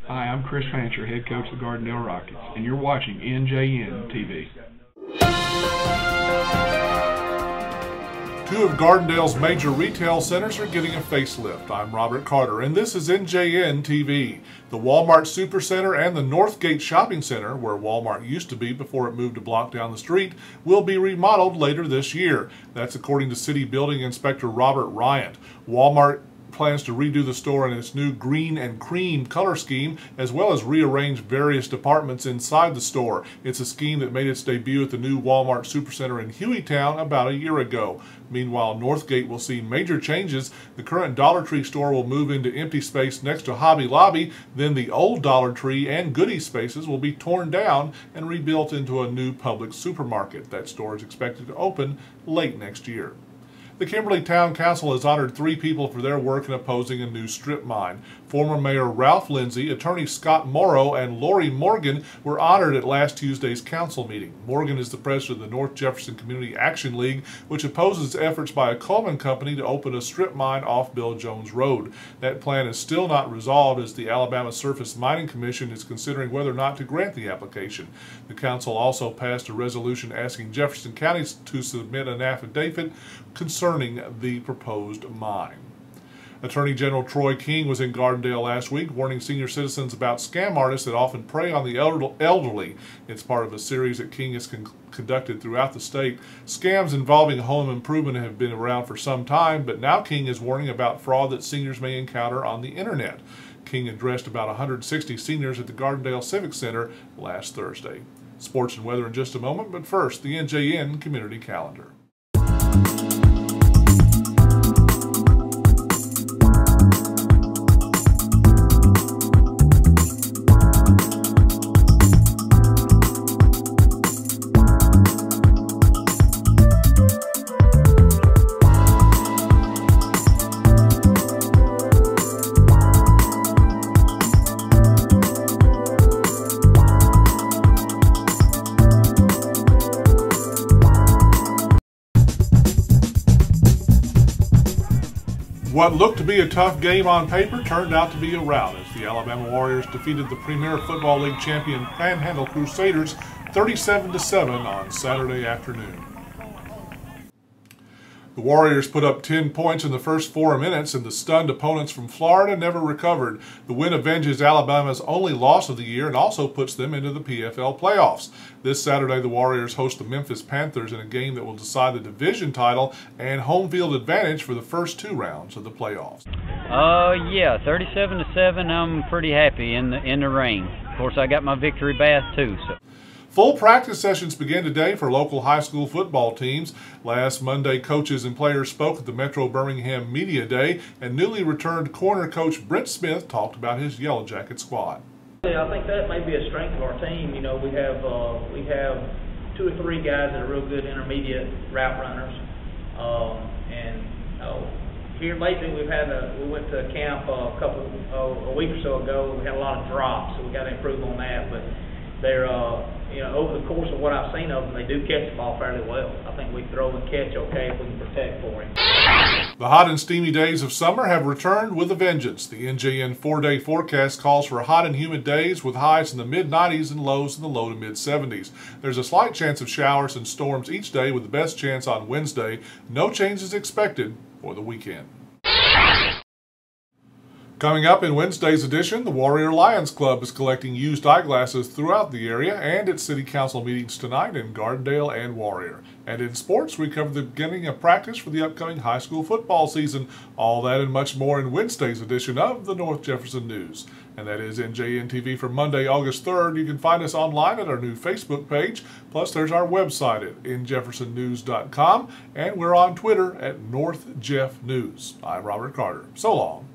Hi, I'm Chris Fancher, head coach of the Gardendale Rockets, and you're watching NJNtv. Two of Gardendale's major retail centers are getting a facelift. I'm Robert Carter, and this is NJNtv. The Walmart Supercenter and the Northgate Shopping Center, where Walmart used to be before it moved a block down the street, will be remodeled later this year. That's according to City Building Inspector Robert Ryant. Walmart plans to redo the store in its new green and cream color scheme, as well as rearrange various departments inside the store. It's a scheme that made its debut at the new Walmart Supercenter in Hueytown about a year ago. Meanwhile, Northgate will see major changes. The current Dollar Tree store will move into empty space next to Hobby Lobby. Then the old Dollar Tree and Goodie spaces will be torn down and rebuilt into a new Publix supermarket. That store is expected to open late next year. The Kimberly Town Council has honored 3 people for their work in opposing a new strip mine. Former Mayor Ralph Lindsay, Attorney Scott Morrow, and Lori Morgan were honored at last Tuesday's council meeting. Morgan is the president of the North Jefferson Community Action League, which opposes efforts by a Coleman company to open a strip mine off Bill Jones Road. That plan is still not resolved, as the Alabama Surface Mining Commission is considering whether or not to grant the application. The council also passed a resolution asking Jefferson County to submit an affidavit concerning the proposed mine. Attorney General Troy King was in Gardendale last week, warning senior citizens about scam artists that often prey on the elderly. It's part of a series that King has conducted throughout the state. Scams involving home improvement have been around for some time, but now King is warning about fraud that seniors may encounter on the internet. King addressed about 160 seniors at the Gardendale Civic Center last Thursday. Sports and weather in just a moment, but first, the NJN Community Calendar. What looked to be a tough game on paper turned out to be a rout as the Alabama Warriors defeated the Premier Football League champion Panhandle Crusaders 37-7 on Saturday afternoon. The Warriors put up 10 points in the first 4 minutes, and the stunned opponents from Florida never recovered. The win avenges Alabama's only loss of the year and also puts them into the PFL playoffs. This Saturday, the Warriors host the Memphis Panthers in a game that will decide the division title and home field advantage for the first 2 rounds of the playoffs. Yeah, 37-7. I'm pretty happy in the rain. Of course, I got my victory bath too. So. Full practice sessions began today for local high school football teams. Last Monday, coaches and players spoke at the Metro Birmingham Media Day, and newly returned corner coach Brent Smith talked about his Yellow Jacket squad. I think that may be a strength of our team. You know, we have 2 or 3 guys that are real good intermediate route runners, here lately we went to a camp a week or so ago. We had a lot of drops, so we got to improve on that. But they're over the course of what I've seen of them, they do catch the ball fairly well. I think we throw and catch okay if we can protect for him. The hot and steamy days of summer have returned with a vengeance. The NJN 4-day forecast calls for hot and humid days with highs in the mid-90s and lows in the low to mid-70s. There's a slight chance of showers and storms each day, with the best chance on Wednesday. No changes expected for the weekend. Coming up in Wednesday's edition, the Warrior Lions Club is collecting used eyeglasses throughout the area and at City Council meetings tonight in Gardendale and Warrior. And in sports, we cover the beginning of practice for the upcoming high school football season. All that and much more in Wednesday's edition of the North Jefferson News. And that is NJNtv for Monday, August 3rd. You can find us online at our new Facebook page. Plus, there's our website at njeffersonnews.com. And we're on Twitter at NorthJeffNews. I'm Robert Carter. So long.